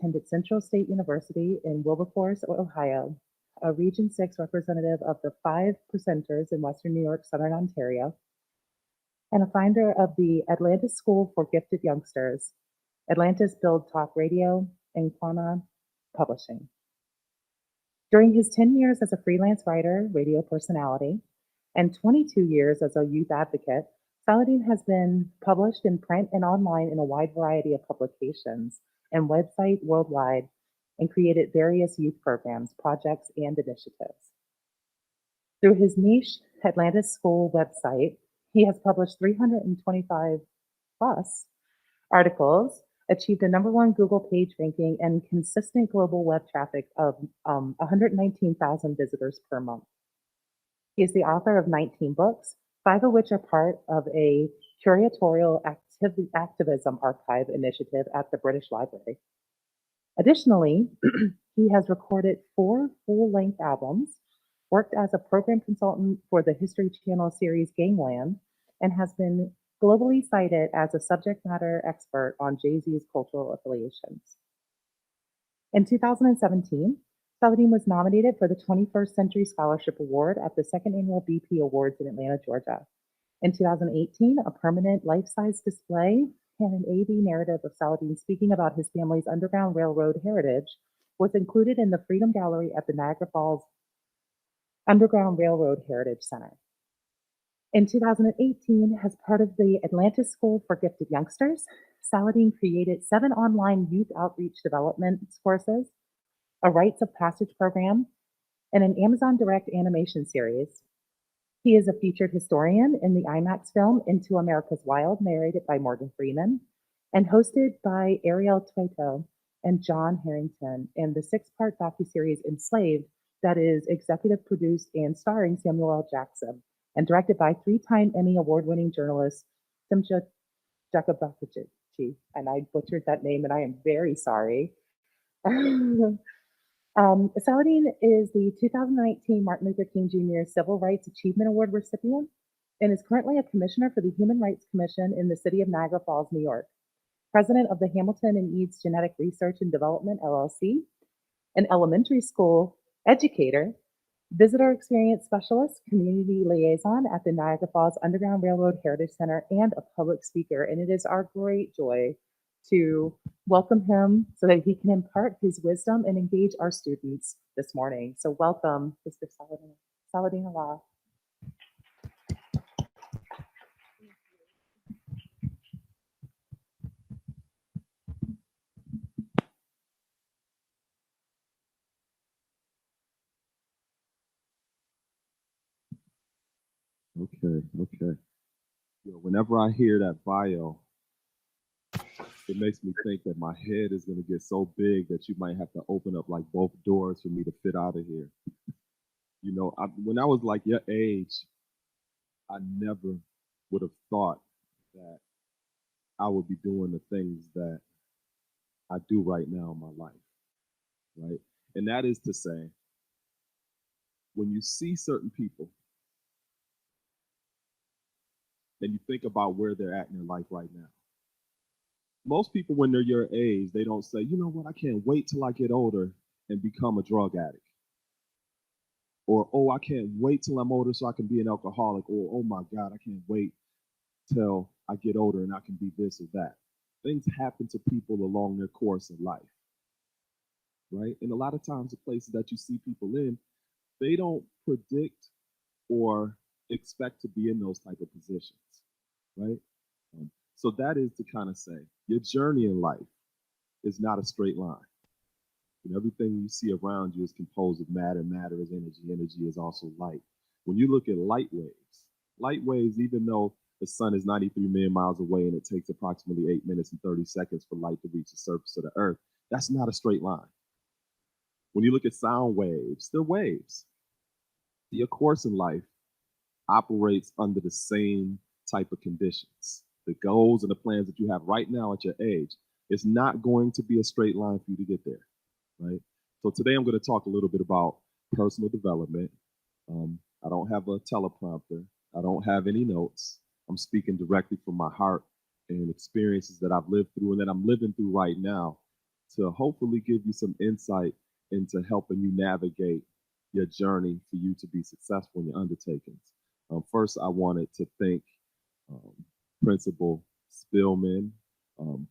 attended Central State University in Wilberforce, Ohio, a Region 6 representative of the 5% in Western New York, Southern Ontario, and a founder of the Atlantis School for Gifted Youngsters, Atlantis Build Talk Radio, and Quana Publishing. During his 10 years as a freelance writer, radio personality, and 22 years as a youth advocate, Saladin has been published in print and online in a wide variety of publications and websites worldwide, and created various youth programs, projects, and initiatives. Through his niche Atlantis School website, he has published 325 plus articles, achieved a #1 Google page ranking, and consistent global web traffic of 119,000 visitors per month. He is the author of 19 books, 5 of which are part of a curatorial activism archive initiative at the British Library. Additionally, he has recorded 4 full-length albums, worked as a program consultant for the History Channel series Gangland, and has been globally cited as a subject matter expert on Jay-Z's cultural affiliations. In 2017, Saladin was nominated for the 21st Century Scholarship Award at the 2nd Annual BP Awards in Atlanta, Georgia. In 2018, a permanent life-size display and an AV narrative of Saladin speaking about his family's Underground Railroad heritage was included in the Freedom Gallery at the Niagara Falls Underground Railroad Heritage Center. In 2018, as part of the Atlantis School for Gifted Youngsters, Saladin created 7 online youth outreach development courses, a rites of passage program, and an Amazon Direct animation series. He is a featured historian in the IMAX film Into America's Wild, narrated by Morgan Freeman, and hosted by Ariel Tueto and John Harrington, and the 6-part docuseries Enslaved that is executive produced and starring Samuel L. Jackson, and directed by 3-time Emmy award-winning journalist Simcha Jacobacici. And I butchered that name, and I am very sorry. Saladin is the 2019 Martin Luther King Jr. Civil Rights Achievement Award recipient and is currently a commissioner for the Human Rights Commission in the city of Niagara Falls, New York, president of the Hamilton and Eads Genetic Research and Development, LLC, an elementary school educator, visitor experience specialist, community liaison at the Niagara Falls Underground Railroad Heritage Center, and a public speaker. And it is our great joy to welcome him so that he can impart his wisdom and engage our students this morning. So welcome, Mr. Saladin Allah. Okay. Whenever I hear that bio, it makes me think that my head is going to get so big that you might have to open up like both doors for me to fit out of here. When I was like your age, I never would have thought that I would be doing the things that I do right now in my life, right? And that is to say, when you see certain people and you think about where they're at in their life right now, most people, when they're your age, they don't say, you know what, I can't wait till I get older and become a drug addict. Or, oh, I can't wait till I'm older so I can be an alcoholic. Or, oh my God, I can't wait till I get older and I can be this or that. Things happen to people along their course of life, right? And a lot of times the places that you see people in, they don't predict or expect to be in those type of positions, right? So that is to kind of say, your journey in life is not a straight line. And everything you see around you is composed of matter. Matter is energy. Energy is also light. When you look at light waves, even though the sun is 93 million miles away and it takes approximately 8 minutes and 30 seconds for light to reach the surface of the earth, that's not a straight line. When you look at sound waves, they're waves. Your course in life operates under the same type of conditions. The goals and the plans that you have right now at your age, it's not going to be a straight line for you to get there, right? So today I'm going to talk a little bit about personal development. I don't have a teleprompter. I don't have any notes. I'm speaking directly from my heart and experiences that I've lived through and that I'm living through right now to hopefully give you some insight into helping you navigate your journey for you to be successful in your undertakings. First, I wanted to thank um, Principal Spillman,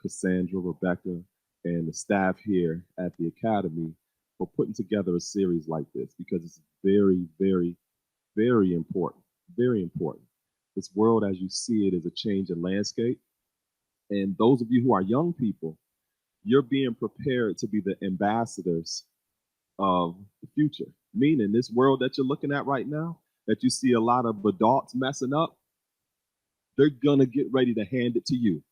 Cassandra, Rebecca, and the staff here at the Academy for putting together a series like this because it's very, very, very important. Very important. This world, as you see it, is a changing landscape. And those of you who are young people, you're being prepared to be the ambassadors of the future. Meaning, this world that you're looking at right now, that you see a lot of adults messing up, they're going to get ready to hand it to you.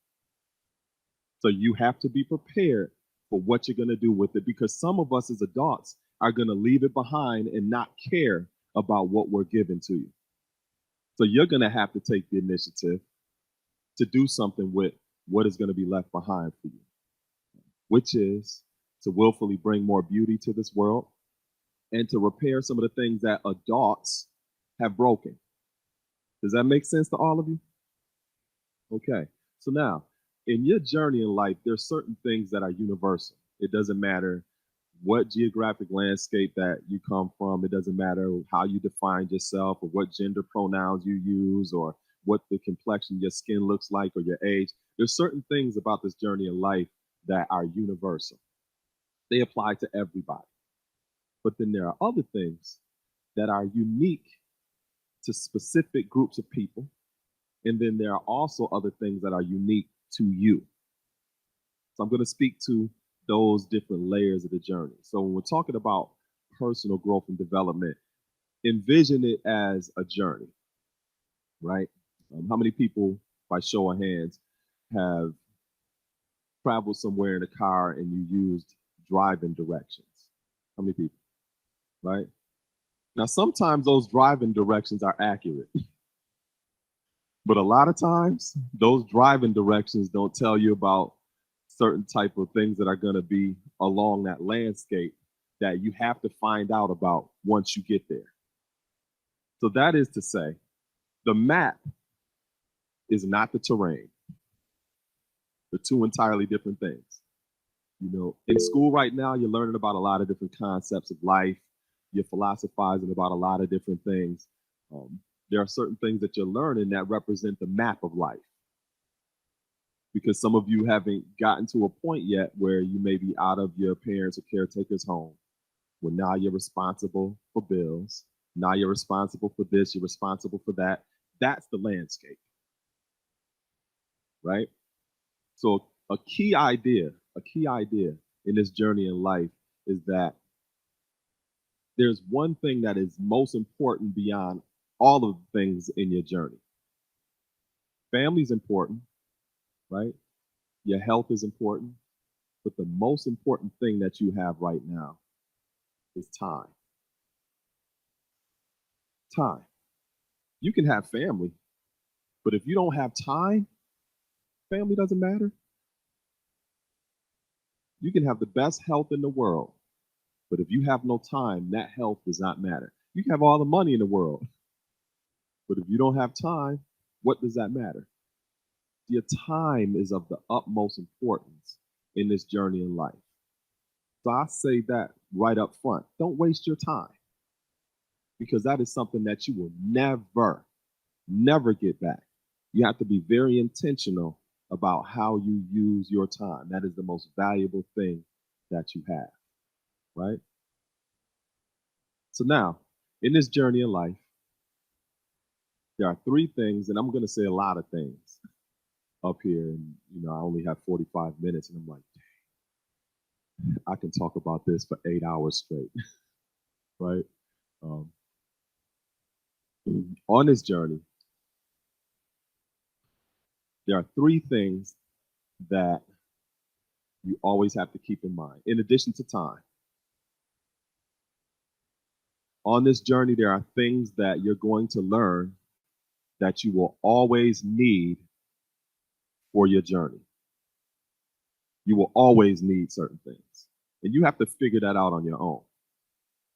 So you have to be prepared for what you're going to do with it because some of us as adults are going to leave it behind and not care about what we're giving to you. So you're going to have to take the initiative to do something with what is going to be left behind for you, which is to willfully bring more beauty to this world and to repair some of the things that adults have broken. Does that make sense to all of you? Okay. So now, in your journey in life, there's certain things that are universal. It doesn't matter what geographic landscape that you come from. It doesn't matter how you define yourself or what gender pronouns you use or what the complexion your skin looks like or your age. There's certain things about this journey in life that are universal. They apply to everybody. But then there are other things that are unique to specific groups of people. And then there are also other things that are unique to you. So I'm going to speak to those different layers of the journey. So when we're talking about personal growth and development, envision it as a journey, right? How many people, by show of hands, have traveled somewhere in a car and you used driving directions? How many people, right? Now, sometimes those driving directions are accurate. But a lot of times, those driving directions don't tell you about certain type of things that are going to be along that landscape that you have to find out about once you get there. So that is to say, the map is not the terrain. They're two entirely different things. You know, in school right now, you're learning about a lot of different concepts of life. You're philosophizing about a lot of different things. There are certain things that you're learning that represent the map of life. Because some of you haven't gotten to a point yet where you may be out of your parents' or caretakers' home, where now you're responsible for bills. Now you're responsible for this, you're responsible for that. That's the landscape, right? So a key idea in this journey in life is that there's one thing that is most important beyond all of the things in your journey. Family's important, right? Your health is important, but the most important thing that you have right now is time. Time. You can have family, but if you don't have time, family doesn't matter. You can have the best health in the world, but if you have no time, that health does not matter. You can have all the money in the world, but if you don't have time, what does that matter? Your time is of the utmost importance in this journey in life. So I say that right up front. Don't waste your time because that is something that you will never get back. You have to be very intentional about how you use your time. That is the most valuable thing that you have, right? So now, in this journey in life, there are three things, and I'm going to say a lot of things up here. And, I only have 45 minutes, and I'm like, I can talk about this for 8 hours straight, right? On this journey, there are three things that you always have to keep in mind, in addition to time. On this journey, there are things that you're going to learn that you will always need for your journey. You will always need certain things, and you have to figure that out on your own,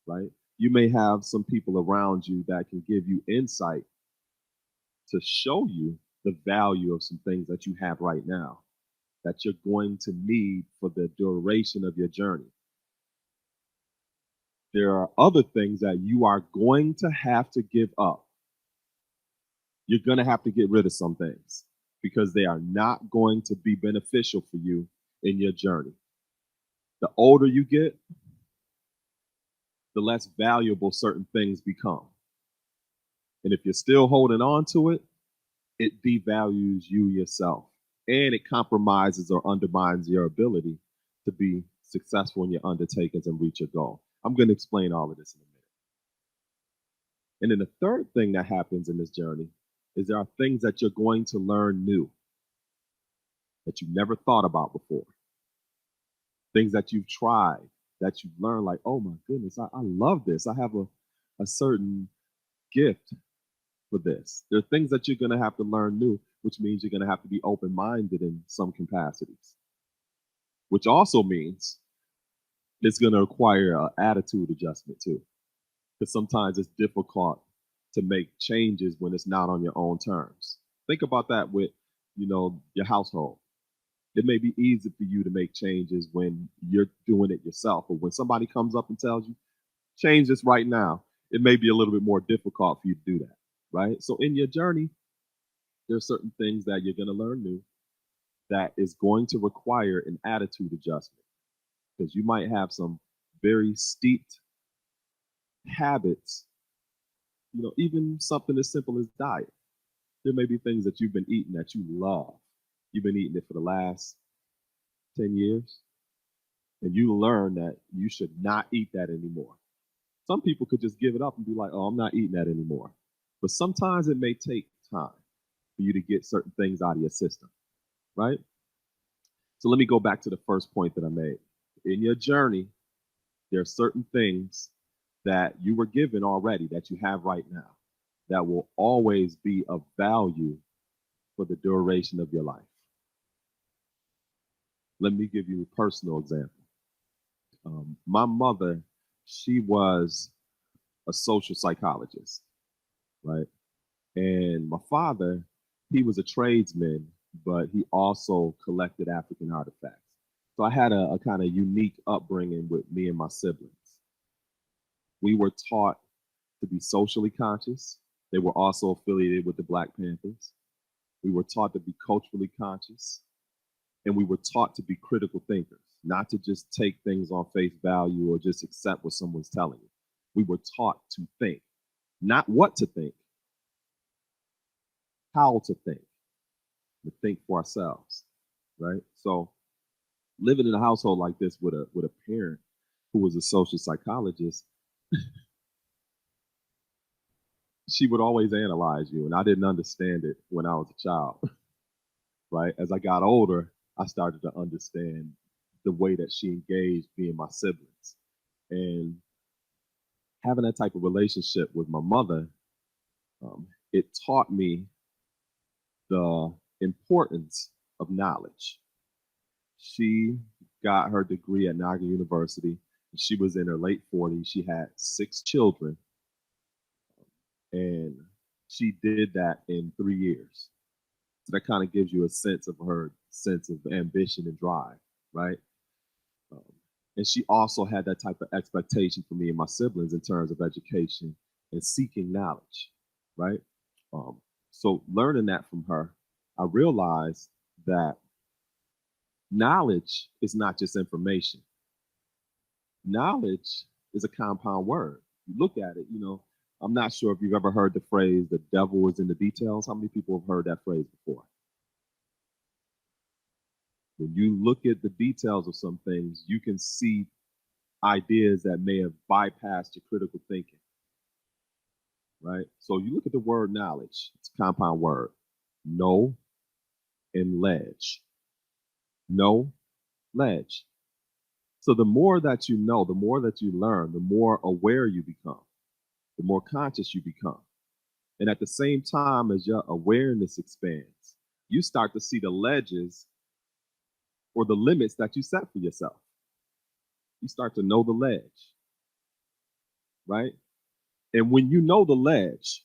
right? You may have some people around you that can give you insight to show you the value of some things that you have right now that you're going to need for the duration of your journey. There are other things that you are going to have to give up. You're going to have to get rid of some things because they are not going to be beneficial for you in your journey. The older you get, the less valuable certain things become. And if you're still holding on to it, it devalues you yourself and it compromises or undermines your ability to be successful in your undertakings and reach your goal. I'm going to explain all of this in a minute. And then the third thing that happens in this journey is there are things that you're going to learn new that you never thought about before. Things that you've tried, that you've learned, like, oh my goodness, I love this. I have a certain gift for this. There are things that you're going to have to learn new, which means you're going to have to be open-minded in some capacities, which also means it's going to require an attitude adjustment too, because sometimes it's difficult to make changes when it's not on your own terms. Think about that with, your household. It may be easy for you to make changes when you're doing it yourself, but when somebody comes up and tells you, change this right now, it may be a little bit more difficult for you to do that, right? So in your journey, there are certain things that you're going to learn new that is going to require an attitude adjustment, because you might have some very steeped habits, even something as simple as diet. There may be things that you've been eating that you love. You've been eating it for the last 10 years, and you learn that you should not eat that anymore. Some people could just give it up and be like, oh, I'm not eating that anymore. But sometimes it may take time for you to get certain things out of your system, right? So let me go back to the first point that I made. In your journey, there are certain things that you were given already that you have right now that will always be of value for the duration of your life. Let me give you a personal example. My mother, she was a social psychologist, right? And my father, he was a tradesman, but he also collected African artifacts. So I had a kind of unique upbringing with me and my siblings. We were taught to be socially conscious. They were also affiliated with the Black Panthers. We were taught to be culturally conscious, and we were taught to be critical thinkers, not to just take things on face value or just accept what someone's telling you. We were taught to think, not what to think, how to think for ourselves, right? So living in a household like this with a parent who was a social psychologist, she would always analyze you, and I didn't understand it when I was a child, right? As I got older, I started to understand the way that she engaged me and my siblings. And having that type of relationship with my mother, it taught me the importance of knowledge. She got her degree at Naga University. She was in her late 40s. She had 6 children, and she did that in 3 years. So that kind of gives you a sense of her sense of ambition and drive, right? And she also had that type of expectation for me and my siblings in terms of education and seeking knowledge, right? So learning that from her, I realized that knowledge is not just information. Knowledge is a compound word. You look at it, I'm not sure if you've ever heard the phrase, the devil is in the details. How many people have heard that phrase before? When you look at the details of some things, you can see ideas that may have bypassed your critical thinking, right? So you look at the word knowledge, it's a compound word, know and ledge. Know, ledge. So the more that you know, the more that you learn, the more aware you become, the more conscious you become. And at the same time as your awareness expands, you start to see the ledges or the limits that you set for yourself. You start to know the ledge, right? And when you know the ledge,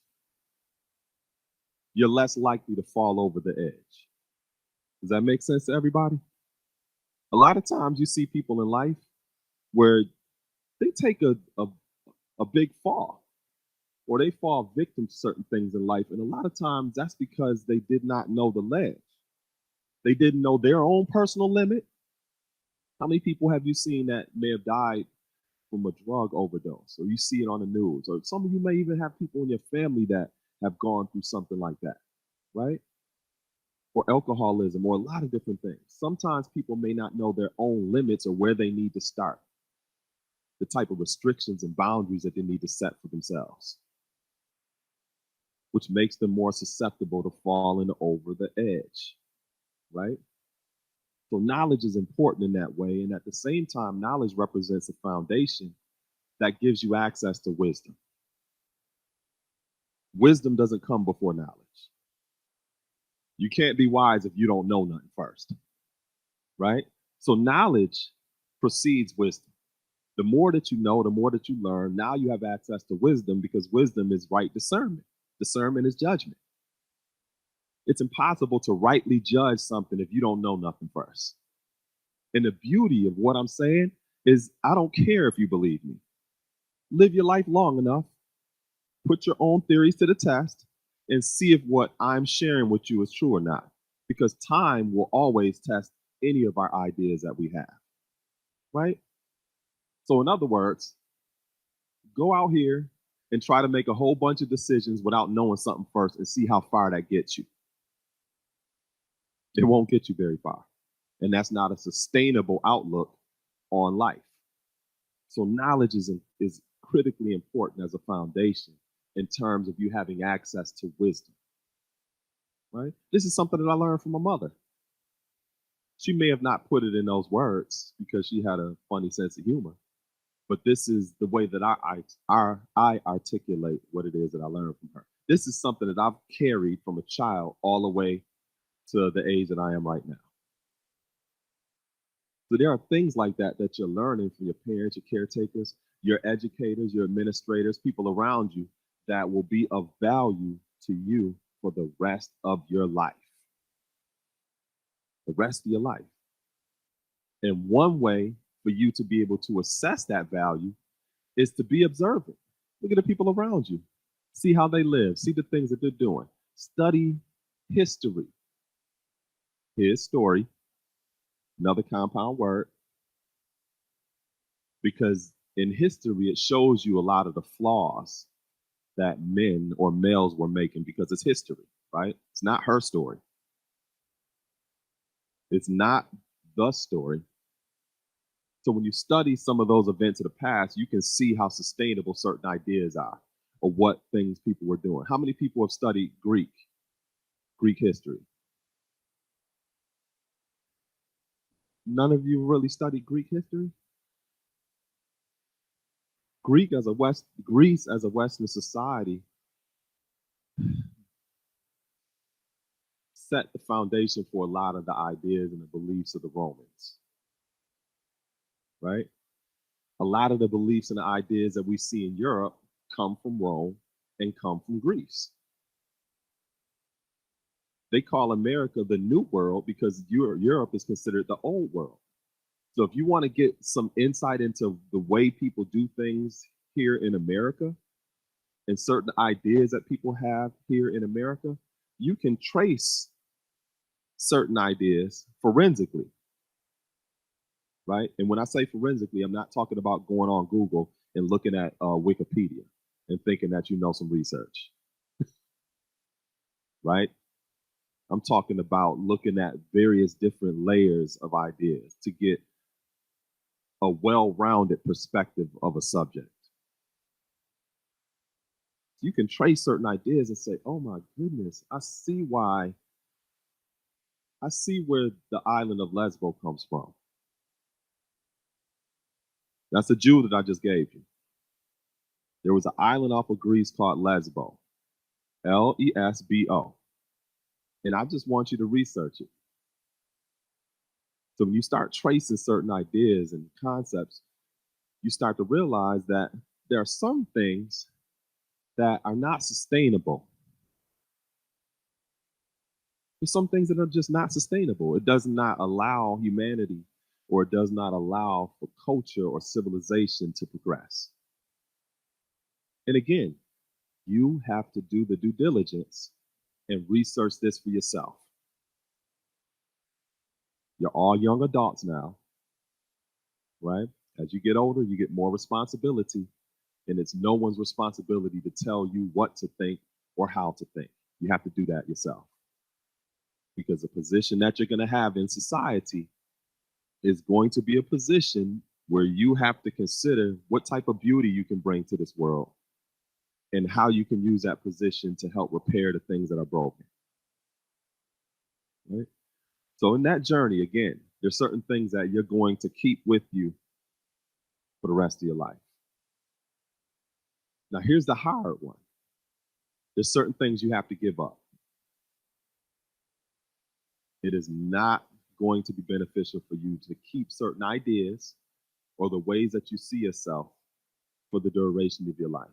you're less likely to fall over the edge. Does that make sense to everybody? A lot of times you see people in life where they take a big fall or they fall victim to certain things in life. And a lot of times that's because they did not know the ledge. They didn't know their own personal limit. How many people have you seen that may have died from a drug overdose, or you see it on the news, or some of you may even have people in your family that have gone through something like that, right? Or alcoholism, or a lot of different things. Sometimes people may not know their own limits or where they need to start, the type of restrictions and boundaries that they need to set for themselves, which makes them more susceptible to falling over the edge, right? So knowledge is important in that way. And at the same time, knowledge represents a foundation that gives you access to wisdom. Wisdom doesn't come before knowledge. You can't be wise if you don't know nothing first, right? So knowledge precedes wisdom. The more that you know, the more that you learn, now you have access to wisdom because wisdom is right discernment. Discernment is judgment. It's impossible to rightly judge something if you don't know nothing first. And the beauty of what I'm saying is I don't care if you believe me. Live your life long enough, put your own theories to the test, and see if what I'm sharing with you is true or not. Because time will always test any of our ideas that we have, right? So, in other words, go out here and try to make a whole bunch of decisions without knowing something first and see how far that gets you. It won't get you very far. And that's not a sustainable outlook on life. So knowledge is critically important as a foundation in terms of you having access to wisdom, right? This is something that I learned from my mother. She may have not put it in those words because she had a funny sense of humor, but this is the way that I articulate what it is that I learned from her. This is something that I've carried from a child all the way to the age that I am right now. So there are things like that that you're learning from your parents, your caretakers, your educators, your administrators, people around you that will be of value to you for the rest of your life. The rest of your life. And one way for you to be able to assess that value is to be observant. Look at the people around you. See how they live. See the things that they're doing. Study history. His story, another compound word, because in history it shows you a lot of the flaws that men or males were making because it's history, right? It's not her story. It's not the story. So when you study some of those events of the past, you can see how sustainable certain ideas are or what things people were doing. How many people have studied Greek history? None of you really studied Greek history? Greece as a Western society set the foundation for a lot of the ideas and the beliefs of the Romans, right? A lot of the beliefs and the ideas that we see in Europe come from Rome and come from Greece. They call America the New World because Europe is considered the Old World. So if you want to get some insight into the way people do things here in America and certain ideas that people have here in America, you can trace certain ideas forensically, right? And when I say forensically, I'm not talking about going on Google and looking at Wikipedia and thinking that you know some research, right? I'm talking about looking at various different layers of ideas to get a well-rounded perspective of a subject. You can trace certain ideas and say, oh my goodness, I see where the island of Lesbo comes from. That's a Jew that I just gave you. There was an island off of Greece called Lesbo, Lesbo. And I just want you to research it. So when you start tracing certain ideas and concepts, you start to realize that there are some things that are not sustainable. There's some things that are just not sustainable. It does not allow humanity or it does not allow for culture or civilization to progress. And again, you have to do the due diligence and research this for yourself. You're all young adults now, right? As you get older, you get more responsibility, and it's no one's responsibility to tell you what to think or how to think. You have to do that yourself. Because the position that you're going to have in society is going to be a position where you have to consider what type of beauty you can bring to this world and how you can use that position to help repair the things that are broken. Right? So in that journey, again, there's certain things that you're going to keep with you for the rest of your life. Now, here's the hard one. There's certain things you have to give up. It is not going to be beneficial for you to keep certain ideas or the ways that you see yourself for the duration of your life.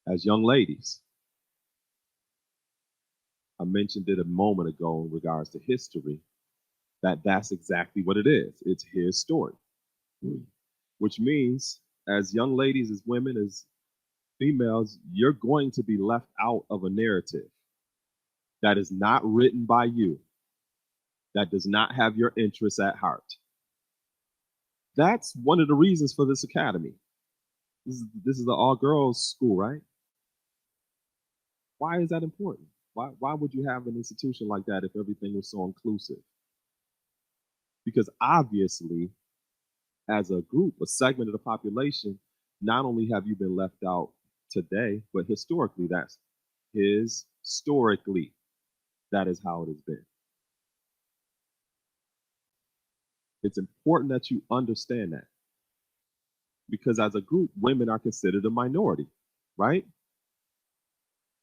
As young ladies, I mentioned it a moment ago in regards to history, that's exactly what it is. It's his story, which means as young ladies, as women, as females, you're going to be left out of a narrative that is not written by you, that does not have your interests at heart. That's one of the reasons for this academy. This is the all-girls school, right? Why is that important? Why would you have an institution like that if everything was so inclusive? Because obviously, as a group, a segment of the population, not only have you been left out today, but historically, that is how it has been. It's important that you understand that. Because as a group, women are considered a minority, right?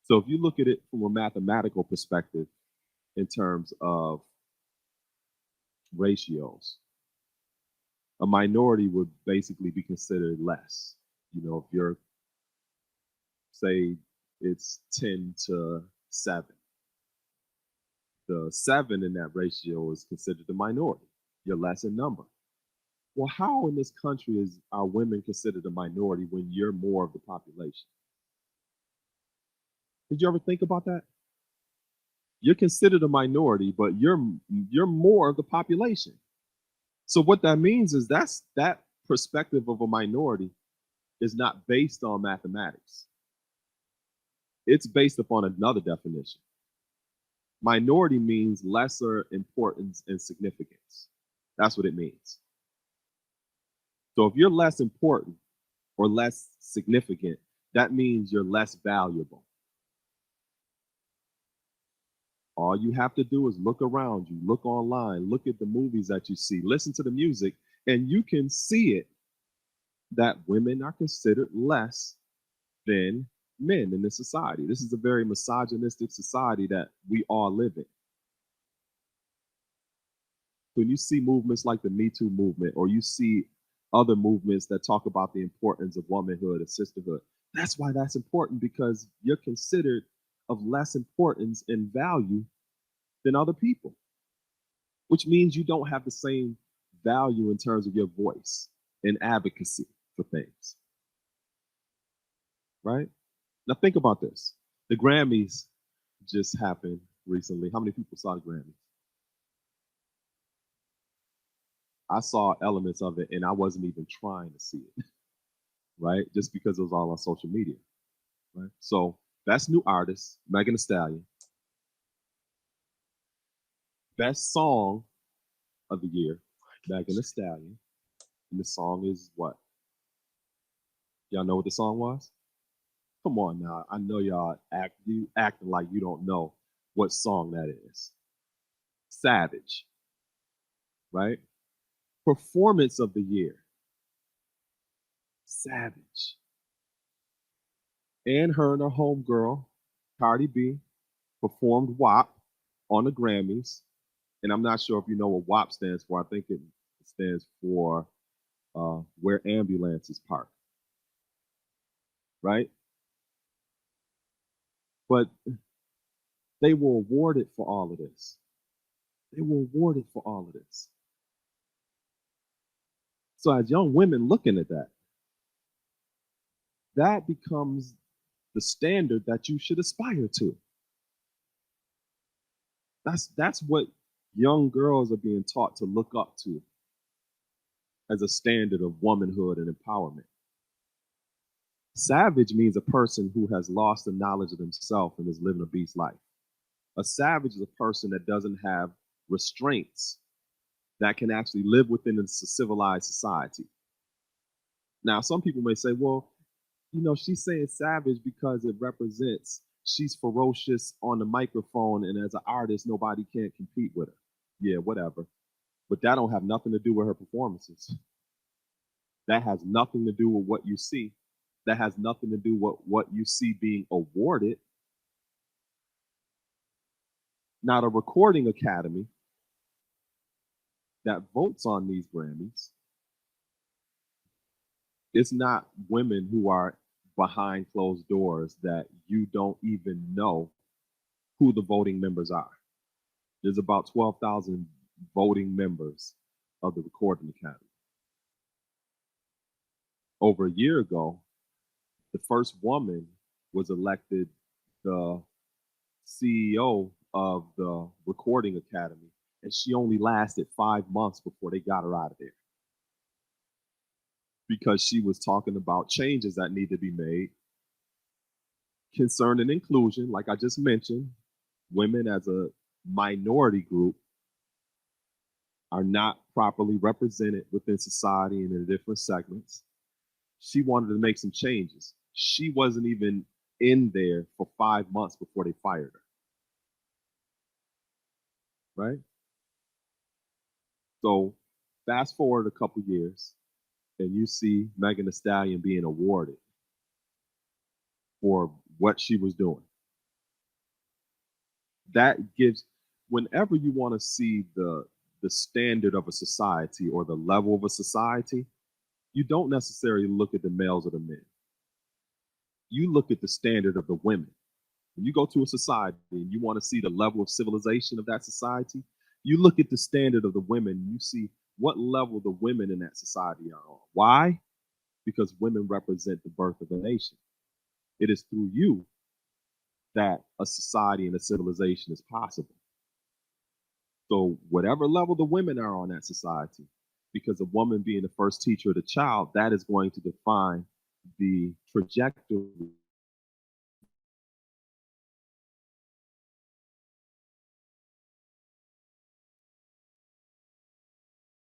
So if you look at it from a mathematical perspective in terms of ratios, a minority would basically be considered less. You know, if you're, say, it's 10 to 7, the 7 in that ratio is considered a minority. You're less in number. Well, how in this country are women considered a minority when you're more of the population? Did you ever think about that? You're considered a minority, but you're more of the population. So what that means is that perspective of a minority is not based on mathematics. It's based upon another definition. Minority means lesser importance and significance. That's what it means. So if you're less important or less significant, that means you're less valuable. All you have to do is look around you, look online, look at the movies that you see, listen to the music, and you can see it that women are considered less than men in this society. This is a very misogynistic society that we all live in. When you see movements like the Me Too movement, or you see other movements that talk about the importance of womanhood and sisterhood, that's why that's important, because you're considered of less importance and value than other people, which means you don't have the same value in terms of your voice and advocacy for things. Right? Now think about this. The Grammys just happened recently. How many people saw the Grammys? I saw elements of it and I wasn't even trying to see it, right? Just because it was all on social media, right? So best new artist, Megan Thee Stallion. Best song of the year, Megan Thee Stallion. And the song is what? Y'all know what the song was? Come on now. I know y'all acting like you don't know what song that is. Savage, right? Performance of the year, Savage. And her homegirl, Cardi B, performed WAP on the Grammys. And I'm not sure if you know what WAP stands for. I think it stands for Where Ambulances Park. Right? But they were awarded for all of this. They were awarded for all of this. So as young women looking at that, that becomes the standard that you should aspire to. That's what young girls are being taught to look up to as a standard of womanhood and empowerment. Savage means a person who has lost the knowledge of himself and is living a beast life. A savage is a person that doesn't have restraints, that can actually live within a civilized society. Now, some people may say, well, she's saying savage because it represents she's ferocious on the microphone, and as an artist, nobody can compete with her. Yeah, whatever. But that don't have nothing to do with her performances. That has nothing to do with what you see. That has nothing to do with what you see being awarded. Now, the Recording Academy that votes on these Grammys, it's not women who are behind closed doors that you don't even know who the voting members are. There's about 12,000 voting members of the Recording Academy. Over a year ago, the first woman was elected the CEO of the Recording Academy, and she only lasted 5 months before they got her out of there, because she was talking about changes that need to be made concerning inclusion. Like I just mentioned, women as a minority group are not properly represented within society and in the different segments. She wanted to make some changes. She wasn't even in there for 5 months before they fired her. Right? So fast forward a couple years, and you see Megan Thee Stallion being awarded for what she was doing. That gives, whenever you want to see the standard of a society or the level of a society, you don't necessarily look at the males or the men. You look at the standard of the women. When you go to a society and you want to see the level of civilization of that society, you look at the standard of the women and you see what level the women in that society are on. Why? Because women represent the birth of a nation. It is through you that a society and a civilization is possible. So whatever level the women are on that society, because a woman being the first teacher of the child, that is going to define the trajectory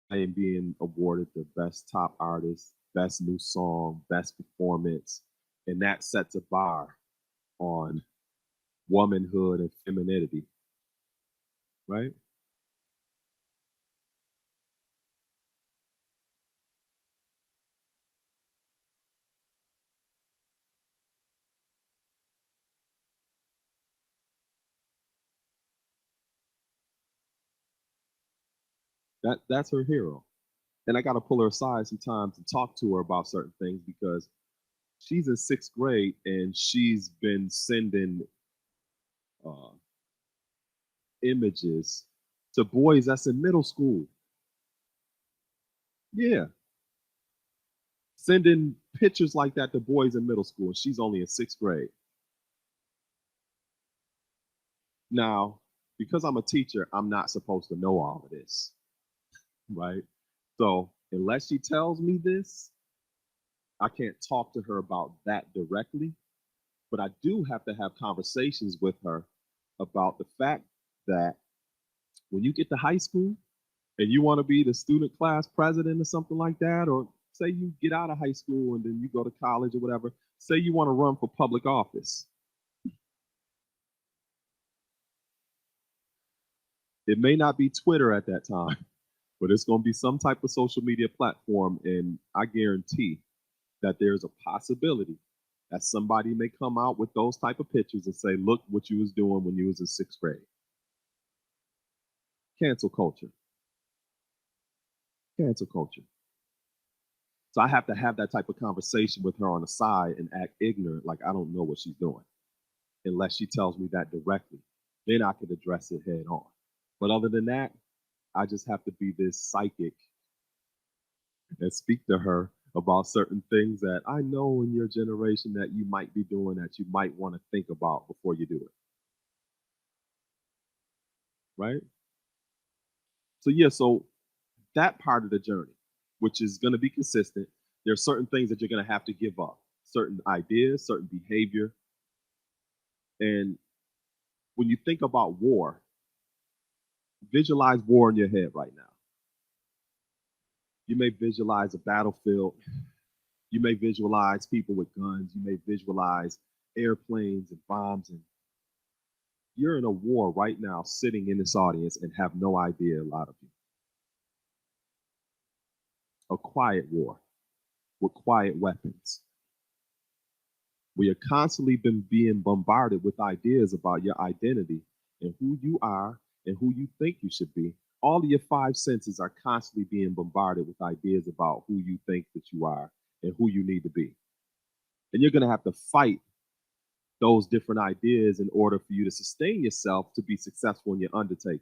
and being awarded the best top artist, best new song, best performance, and that sets a bar on womanhood and femininity, right? That's her hero. And I got to pull her aside sometimes and talk to her about certain things, because she's in 6th grade and she's been sending uh, images to boys that's in middle school. Yeah, sending pictures like that to boys in middle school, and she's only in 6th grade. Now, because I'm a teacher, I'm not supposed to know all of this, right? So unless she tells me this, I can't talk to her about that directly. But I do have to have conversations with her about the fact that when you get to high school and you want to be the student class president or something like that, or say you get out of high school and then you go to college or whatever, say you want to run for public office. It may not be Twitter at that time, but it's going to be some type of social media platform. And I guarantee that there's a possibility that somebody may come out with those type of pictures and say, look what you was doing when you was in 6th grade. Cancel culture. Cancel culture. So I have to have that type of conversation with her on the side and act ignorant, like I don't know what she's doing, unless she tells me that directly. Then I could address it head on. But other than that, I just have to be this psychic and speak to her about certain things that I know in your generation that you might be doing that you might want to think about before you do it. Right? So yeah, so that part of the journey, which is going to be consistent, there are certain things that you're going to have to give up, certain ideas, certain behavior. And when you think about war, visualize war in your head right now. You may visualize a battlefield. You may visualize people with guns. You may visualize airplanes and bombs. And you're in a war right now, sitting in this audience and have no idea, a lot of you. A quiet war with quiet weapons. We are constantly been being bombarded with ideas about your identity and who you are and who you think you should be. All of your five senses are constantly being bombarded with ideas about who you think that you are and who you need to be. And you're going to have to fight those different ideas in order for you to sustain yourself to be successful in your undertakings.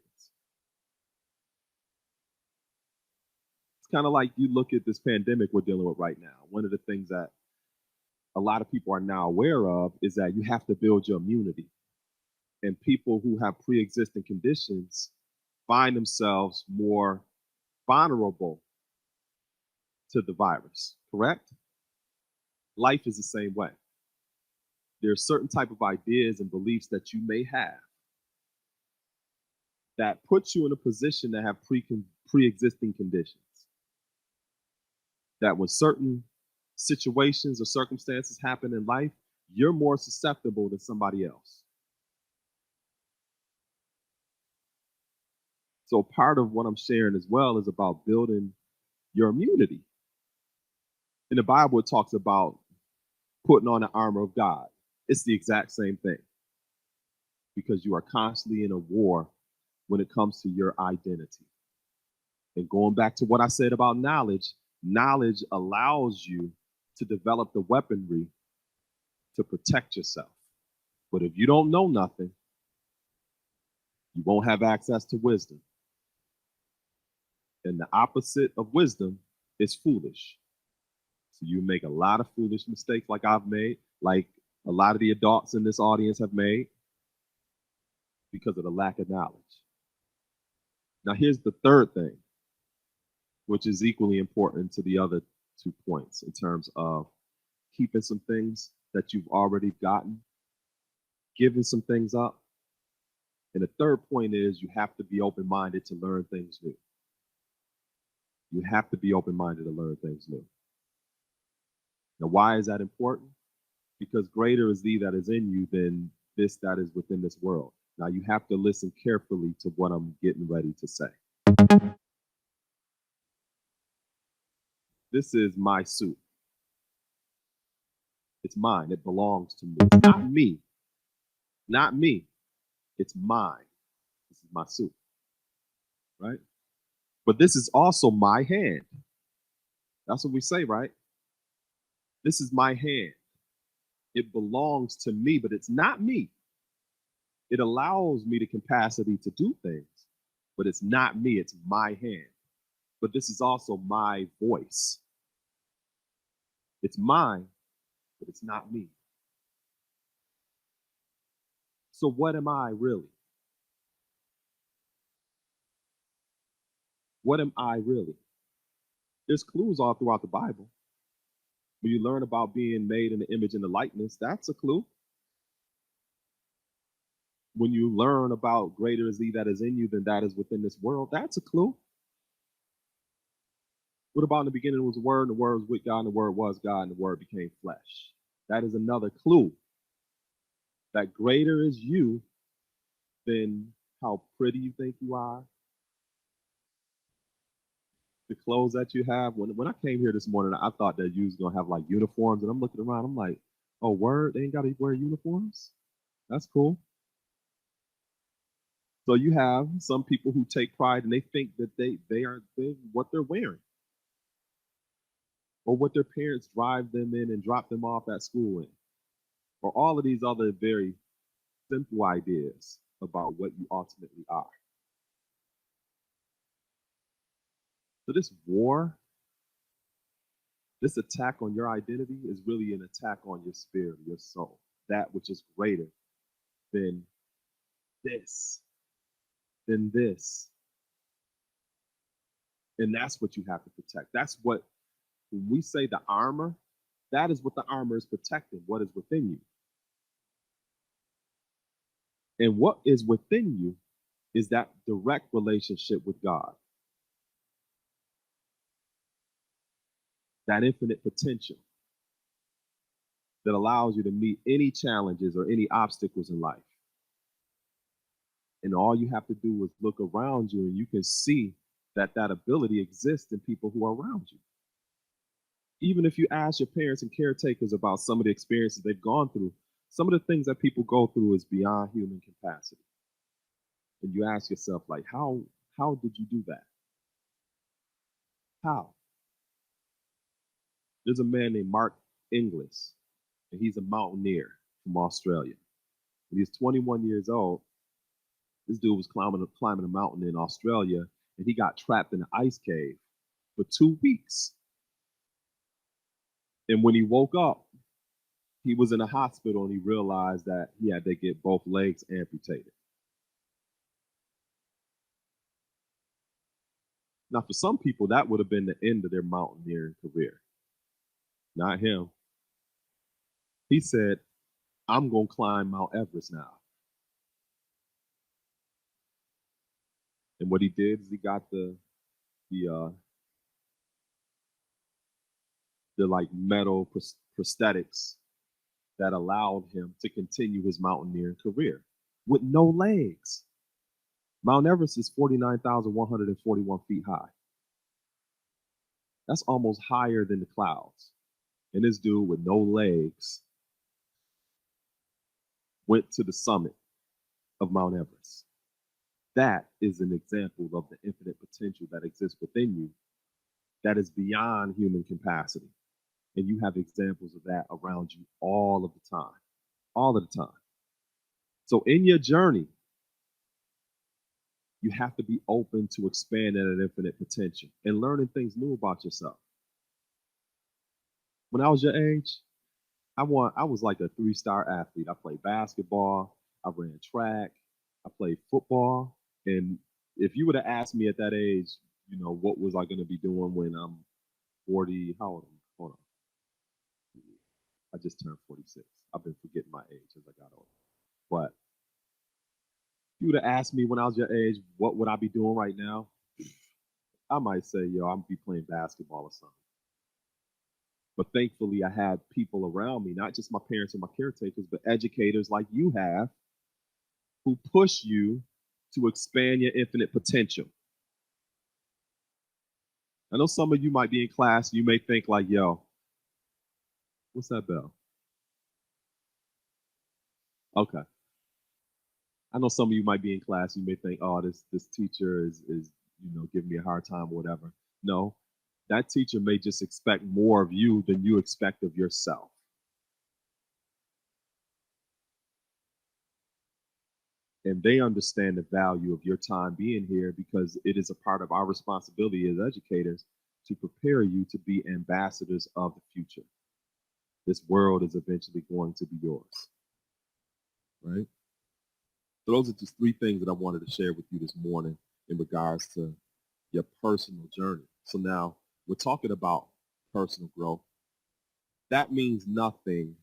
It's kind of like you look at this pandemic we're dealing with right now. One of the things that a lot of people are now aware of is that you have to build your immunity. And people who have pre-existing conditions find themselves more vulnerable to the virus, correct? Life is the same way. There are certain type of ideas and beliefs that you may have that puts you in a position to have pre-existing conditions. That when certain situations or circumstances happen in life, you're more susceptible than somebody else. So part of what I'm sharing as well is about building your immunity. In the Bible, it talks about putting on the armor of God. It's the exact same thing because you are constantly in a war when it comes to your identity. And going back to what I said about knowledge, knowledge allows you to develop the weaponry to protect yourself. But if you don't know nothing, you won't have access to wisdom. And the opposite of wisdom is foolish. So you make a lot of foolish mistakes like I've made, like a lot of the adults in this audience have made because of the lack of knowledge. Now, here's the third thing, which is equally important to the other 2 points in terms of keeping some things that you've already gotten, giving some things up. And the third point is you have to be open-minded to learn things new. You have to be open-minded to learn things new. Now, why is that important? Because greater is thee that is in you than this that is within this world. Now, you have to listen carefully to what I'm getting ready to say. This is my suit. It's mine. It belongs to me. It's not me. Not me. It's mine. This is my suit. Right? But this is also my hand. That's what we say, right? This is my hand. It belongs to me, but it's not me. It allows me the capacity to do things, but it's not me. It's my hand. But this is also my voice. It's mine, but it's not me. So what am I really? What am I really? There's clues all throughout the Bible. When you learn about being made in the image and the likeness, that's a clue. When you learn about greater is he that is in you than that is within this world, that's a clue. What about in the beginning was the Word, and the Word was with God, and the Word was God, and the Word became flesh? That is another clue that greater is you than how pretty you think you are, the clothes that you have. When I came here this morning, I thought that you was gonna have like uniforms, and I'm looking around, I'm like, oh, word, they ain't gotta wear uniforms? That's cool. So you have some people who take pride and they think that they are what they're wearing, or what their parents drive them in and drop them off at school in, or all of these other very simple ideas about what you ultimately are. So this war, this attack on your identity is really an attack on your spirit, your soul, that which is greater than this, than this. And that's what you have to protect. That's what, when we say the armor, that is what the armor is protecting, what is within you. And what is within you is that direct relationship with God, that infinite potential that allows you to meet any challenges or any obstacles in life. And all you have to do is look around you and you can see that that ability exists in people who are around you. Even if you ask your parents and caretakers about some of the experiences they've gone through, some of the things that people go through is beyond human capacity. And you ask yourself, like, how did you do that? How? There's a man named Mark Inglis, and he's a mountaineer from Australia. When he's 21 years old, this dude was climbing a mountain in Australia, and he got trapped in an ice cave for 2 weeks. And when he woke up, he was in a hospital and he realized that he had to get both legs amputated. Now, for some people, that would have been the end of their mountaineering career. Not him. He said, I'm going to climb Mount Everest now. And what he did is he got the like metal prosthetics that allowed him to continue his mountaineering career with no legs. Mount Everest is 49,141 feet high. That's almost higher than the clouds. And this dude with no legs went to the summit of Mount Everest. That is an example of the infinite potential that exists within you that is beyond human capacity. And you have examples of that around you all of the time. All of the time. So in your journey, you have to be open to expanding that infinite potential and learning things new about yourself. When I was your age, I was like a 3-star athlete. I played basketball, I ran track, I played football. And if you would have asked me at that age, what was I going to be doing when I'm 40? How old am I? Hold on. I just turned 46. I've been forgetting my age as I got older. But if you would have asked me when I was your age, what would I be doing right now? I might say, I'm be playing basketball or something. But thankfully, I had people around me, not just my parents and my caretakers, but educators like you have, who push you to expand your infinite potential. I know some of you might be in class, you may think like, what's that bell? Okay. I know some of you might be in class, you may think, oh, this teacher is giving me a hard time or whatever. No, that teacher may just expect more of you than you expect of yourself. And they understand the value of your time being here because it is a part of our responsibility as educators to prepare you to be ambassadors of the future. This world is eventually going to be yours, right? So those are just 3 things that I wanted to share with you this morning in regards to your personal journey. So now we're talking about personal growth. That means nothing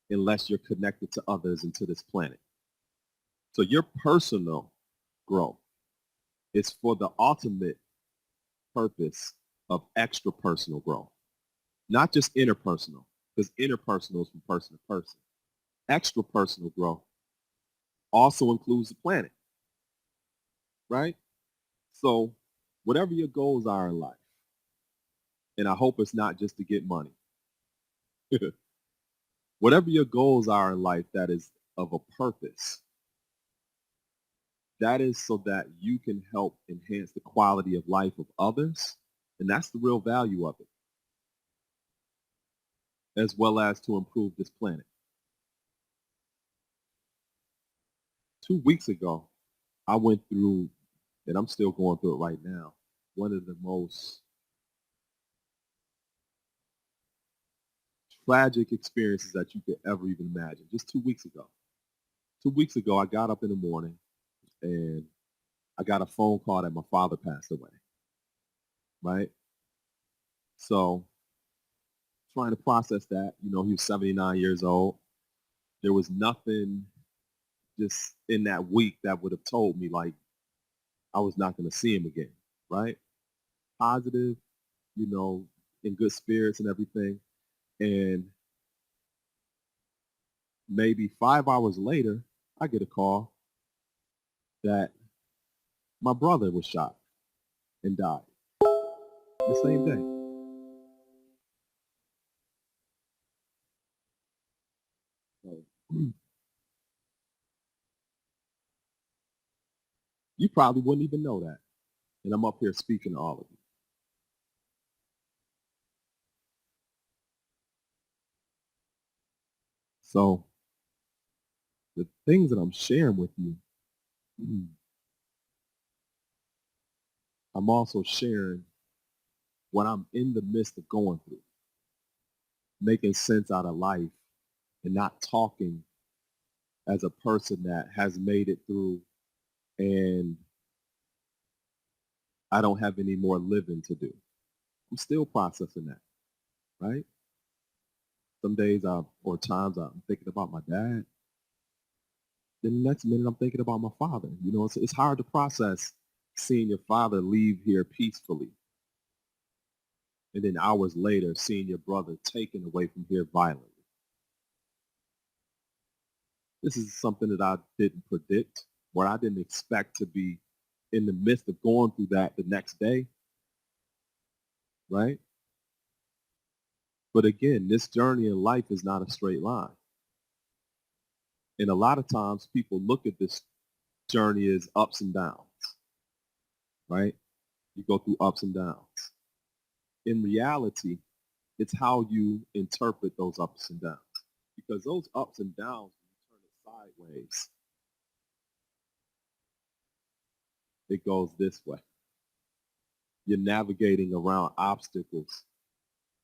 unless you're connected to others and to this planet. So your personal growth is for the ultimate purpose of extra personal growth, not just interpersonal, because interpersonal is from person to person. Extra personal growth also includes the planet, right? So whatever your goals are in life, and I hope it's not just to get money, whatever your goals are in life that is of a purpose, that is so that you can help enhance the quality of life of others, and that's the real value of it, as well as to improve this planet. 2 weeks ago, I went through, and I'm still going through it right now, one of the most tragic experiences that you could ever even imagine. Just 2 weeks ago. 2 weeks ago, I got up in the morning and I got a phone call that my father passed away. Right? So trying to process that, he was 79 years old. There was nothing just in that week that would have told me like I was not going to see him again. Right? Positive, in good spirits and everything. And maybe 5 hours later, I get a call that my brother was shot and died the same day. So, you probably wouldn't even know that. And I'm up here speaking to all of you. So the things that I'm sharing with you, I'm also sharing what I'm in the midst of going through, making sense out of life and not talking as a person that has made it through and I don't have any more living to do. I'm still processing that, right? Some days or times I'm thinking about my dad. Then the next minute I'm thinking about my father. It's hard to process seeing your father leave here peacefully. And then hours later, seeing your brother taken away from here violently. This is something that I didn't predict, where I didn't expect to be in the midst of going through that the next day, right? But again, this journey in life is not a straight line. And a lot of times people look at this journey as ups and downs, right? You go through ups and downs. In reality, it's how you interpret those ups and downs. Because those ups and downs, when you turn it sideways, it goes this way. You're navigating around obstacles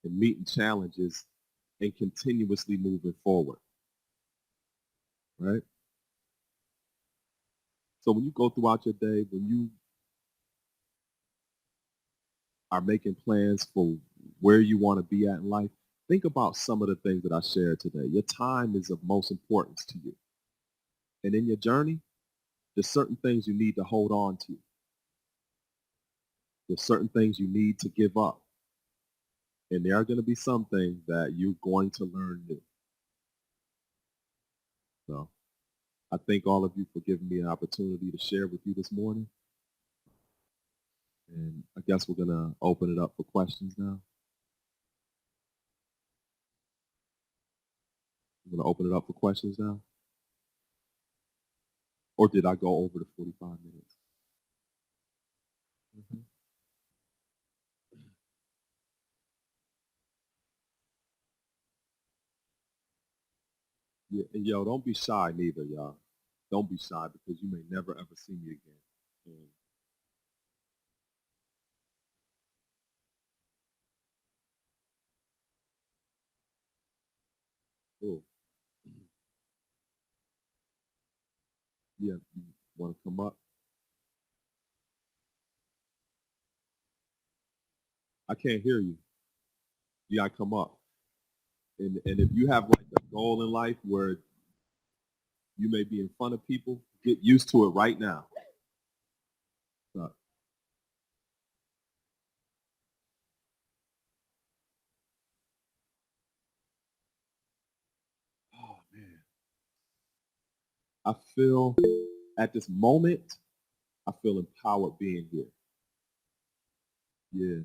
and meeting challenges and continuously moving forward, right? So when you go throughout your day, when you are making plans for where you want to be at in life, think about some of the things that I shared today. Your time is of most importance to you. And in your journey, there's certain things you need to hold on to. There's certain things you need to give up. And there are going to be some things that you're going to learn new. So I thank all of you for giving me an opportunity to share with you this morning. And I guess we're going to open it up for questions now. I'm going to open it up for questions now. Or did I go over the 45 minutes? Mm-hmm. Yeah, and yo, don't be shy neither, y'all. Don't be shy because you may never ever see me again. And, oh, yeah, you want to come up? I can't hear you. You gotta come up. And if you have like a goal in life where you may be in front of people, get used to it right now. So, oh man, I feel at this moment, I feel empowered being here. Yeah.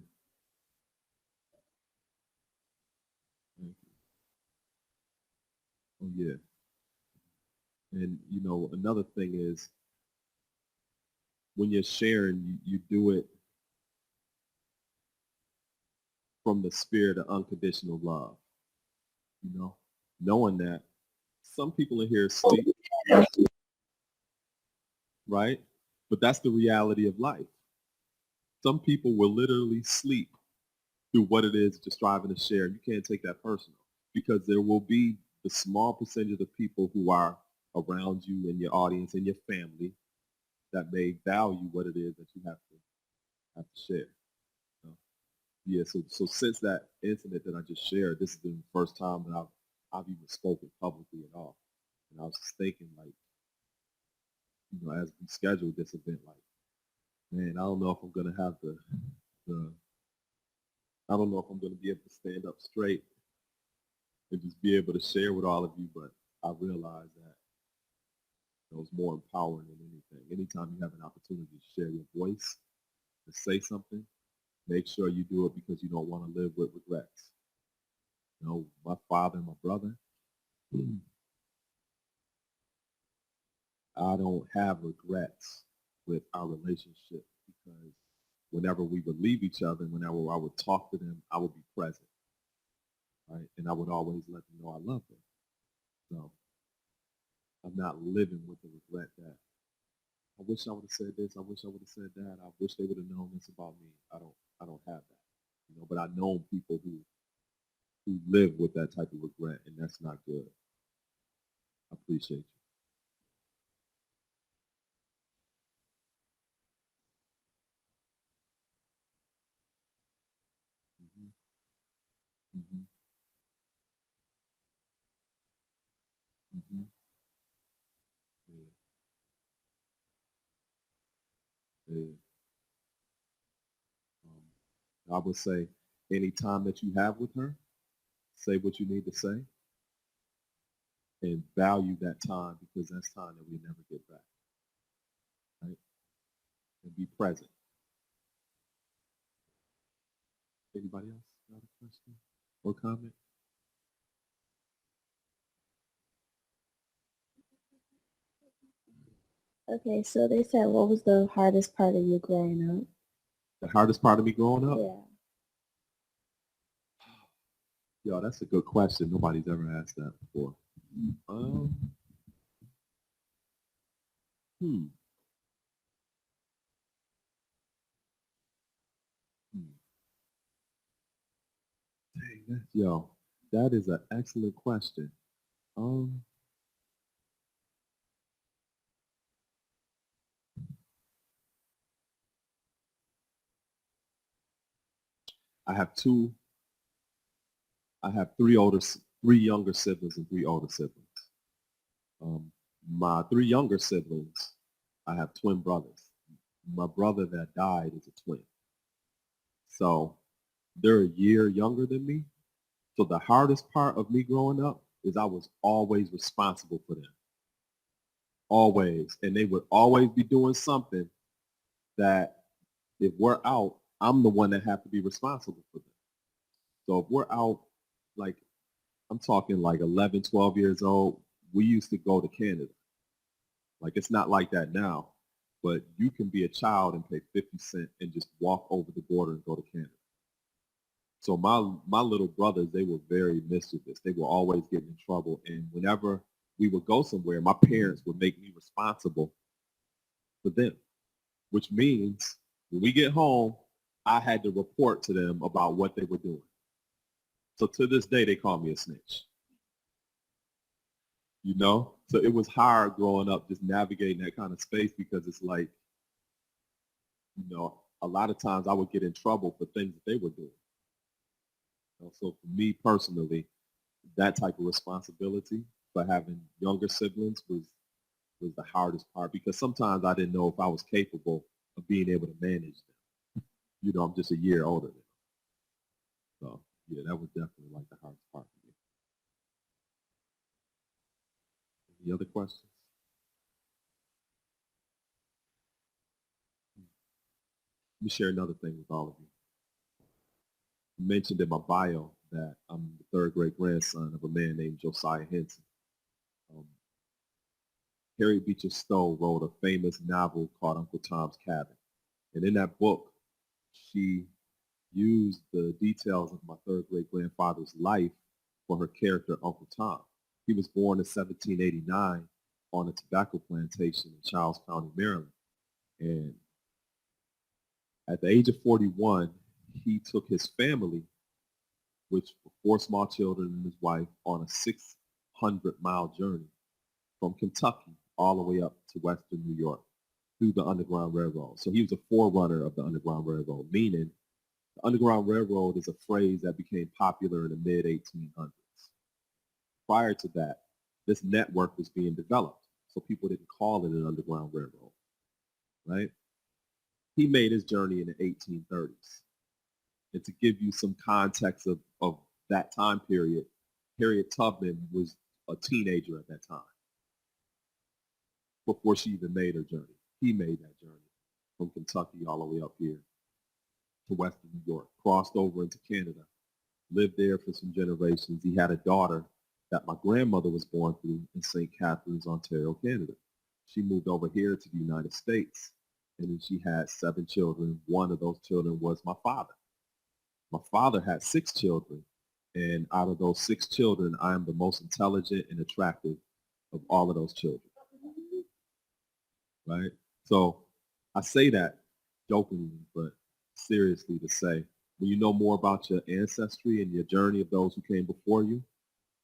Thank you. Oh yeah. And another thing is when you're sharing, you do it from the spirit of unconditional love, knowing that some people in here sleep, right? But that's the reality of life. Some people will literally sleep through what it is that you're striving to share. You can't take that personal because there will be the small percentage of people who are around you and your audience and your family that may value what it is that you have to share. You know? Yeah, so since that incident that I just shared, this has been the first time that I've even spoken publicly at all. And I was just thinking, like, as we scheduled this event, like, man, I don't know if I'm gonna have the I don't know if I'm gonna be able to stand up straight and just be able to share with all of you, but I realized that it's more empowering than anything. Anytime you have an opportunity to share your voice, to say something, make sure you do it because you don't want to live with regrets. My father and my brother, I don't have regrets with our relationship because whenever we would leave each other and whenever I would talk to them, I would be present, right? And I would always let them know I love them. So I'm not living with the regret that I wish I would have said this, I wish I would have said that, I wish they would have known this about me. I don't have that. But I know people who live with that type of regret, and that's not good. I appreciate you. Hmm. Hmm. Hmm. Yeah. Yeah. I would say any time that you have with her, say what you need to say and value that time because that's time that we never get back, right? And be present. Anybody else got a question or comment? Okay, so they said what was the hardest part of you growing up? The hardest part of me growing up? Yeah. Yo, that's a good question. Nobody's ever asked that before. Um, hmm. Hmm. Yo, that is an excellent question. Um, I have two. I have three younger siblings and three older siblings. My three younger siblings, I have twin brothers. My brother that died is a twin. So they're a year younger than me. So the hardest part of me growing up is I was always responsible for them. Always. And they would always be doing something that if we're out, I'm the one that have to be responsible for them. So if we're out, like I'm talking like 11, 12 years old, we used to go to Canada. Like it's not like that now, but you can be a child and pay 50 cents and just walk over the border and go to Canada. So my little brothers, they were very mischievous. They were always getting in trouble. And whenever we would go somewhere, my parents would make me responsible for them, which means when we get home, I had to report to them about what they were doing. So to this day, they call me a snitch. So it was hard growing up just navigating that kind of space because it's like, a lot of times I would get in trouble for things that they were doing. So for me personally, that type of responsibility for having younger siblings was the hardest part because sometimes I didn't know if I was capable of being able to manage them. I'm just a year older than them. So yeah, that was definitely like the hardest part for me. Any other questions? Let me share another thing with all of you. I mentioned in my bio that I'm the third great grandson of a man named Josiah Henson. Um, Harriet Beecher Stowe wrote a famous novel called Uncle Tom's Cabin. And in that book, she used the details of my third great grandfather's life for her character, Uncle Tom. He was born in 1789 on a tobacco plantation in Charles County, Maryland. And At the age of 41, he took his family, which were 4 small children and his wife, on a 600-mile journey from Kentucky all the way up to Western New York through the Underground Railroad. So he was a forerunner of the Underground Railroad, meaning the Underground Railroad is a phrase that became popular in the mid-1800s. Prior to that, this network was being developed, so people didn't call it an Underground Railroad, right? He made his journey in the 1830s. And to give you some context of that time period, Harriet Tubman was a teenager at that time before she even made her journey. He made that journey from Kentucky all the way up here to Western New York, crossed over into Canada, lived there for some generations. He had a daughter that my grandmother was born through in St. Catharines, Ontario, Canada. She moved over here to the United States, and then she had 7 children. One of those children was my father. My father had 6 children, and out of those 6 children, I am the most intelligent and attractive of all of those children, right? So I say that jokingly, but seriously to say, when you know more about your ancestry and your journey of those who came before you,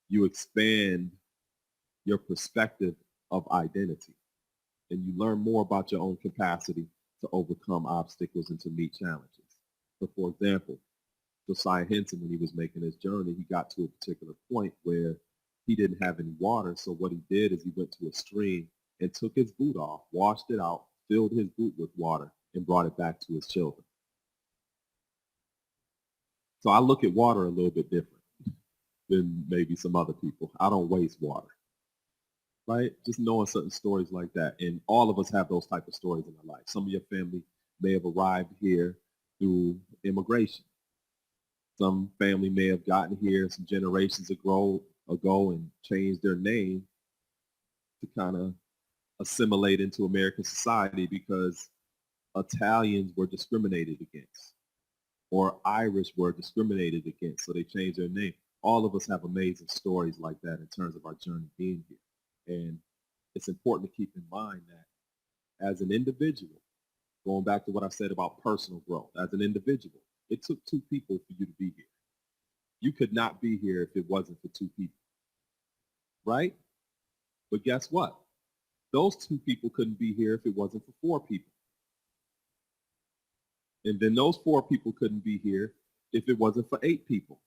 you expand your perspective of identity, and you learn more about your own capacity to overcome obstacles and to meet challenges. So for example, Josiah Henson, when he was making his journey, he got to a particular point where he didn't have any water. So what he did is he went to a stream and took his boot off, washed it out, filled his boot with water, and brought it back to his children. So I look at water a little bit different than maybe some other people. I don't waste water, right? Just knowing certain stories like that. And all of us have those type of stories in our life. Some of your family may have arrived here through immigration. Some family may have gotten here some generations ago and changed their name to kind of assimilate into American society because Italians were discriminated against or Irish were discriminated against, so they changed their name. All of us have amazing stories like that in terms of our journey being here. And it's important to keep in mind that as an individual, going back to what I said about personal growth, as an individual, it took 2 people for you to be here. You could not be here if it wasn't for 2 people, right? But guess what? Those 2 people couldn't be here if it wasn't for 4 people. And then those 4 people couldn't be here if it wasn't for 8 people.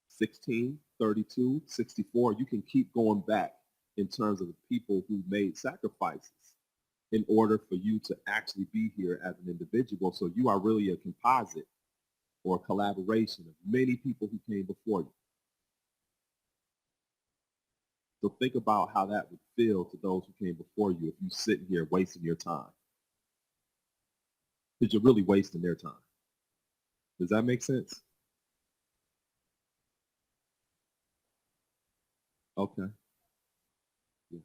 16, 32, 64, you can keep going back in terms of the people who made sacrifices in order for you to actually be here as an individual. So you are really a composite or a collaboration of many people who came before you. So think about how that would feel to those who came before you if you sitting here wasting your time. Because you're really wasting their time. Does that make sense? Okay. Yes.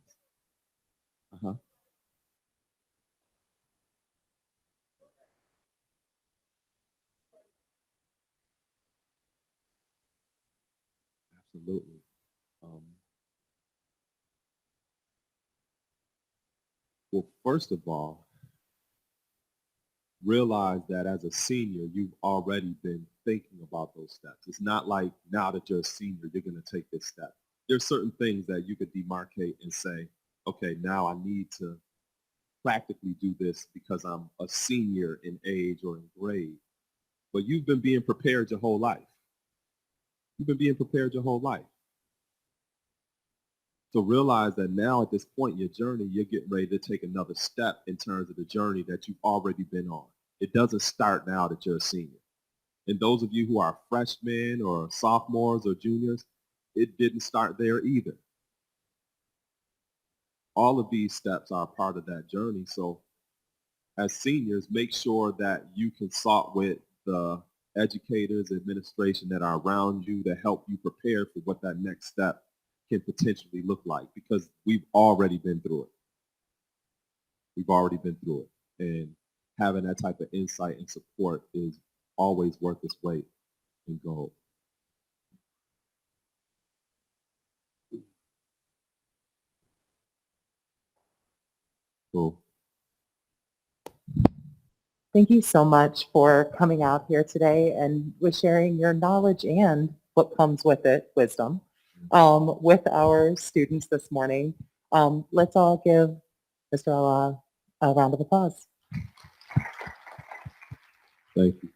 Uh-huh. Absolutely. Um, well, first of all, realize that as a senior, you've already been thinking about those steps. It's not like now that you're a senior, you're going to take this step. There's certain things that you could demarcate and say, okay, now I need to practically do this because I'm a senior in age or in grade. But you've been being prepared your whole life. You've been being prepared your whole life. So realize that now at this point in your journey, you're getting ready to take another step in terms of the journey that you've already been on. It doesn't start now that you're a senior. And those of you who are freshmen or sophomores or juniors, it didn't start there either. All of these steps are part of that journey. So as seniors, make sure that you consult with the educators, administration that are around you to help you prepare for what that next step can potentially look like, because we've already been through it. We've already been through it. And having that type of insight and support is always worth its weight in gold. Cool. Thank you so much for coming out here today and with sharing your knowledge and what comes with it, wisdom, with our students this morning. Let's all give Mr. Allah a round of applause. Thank you.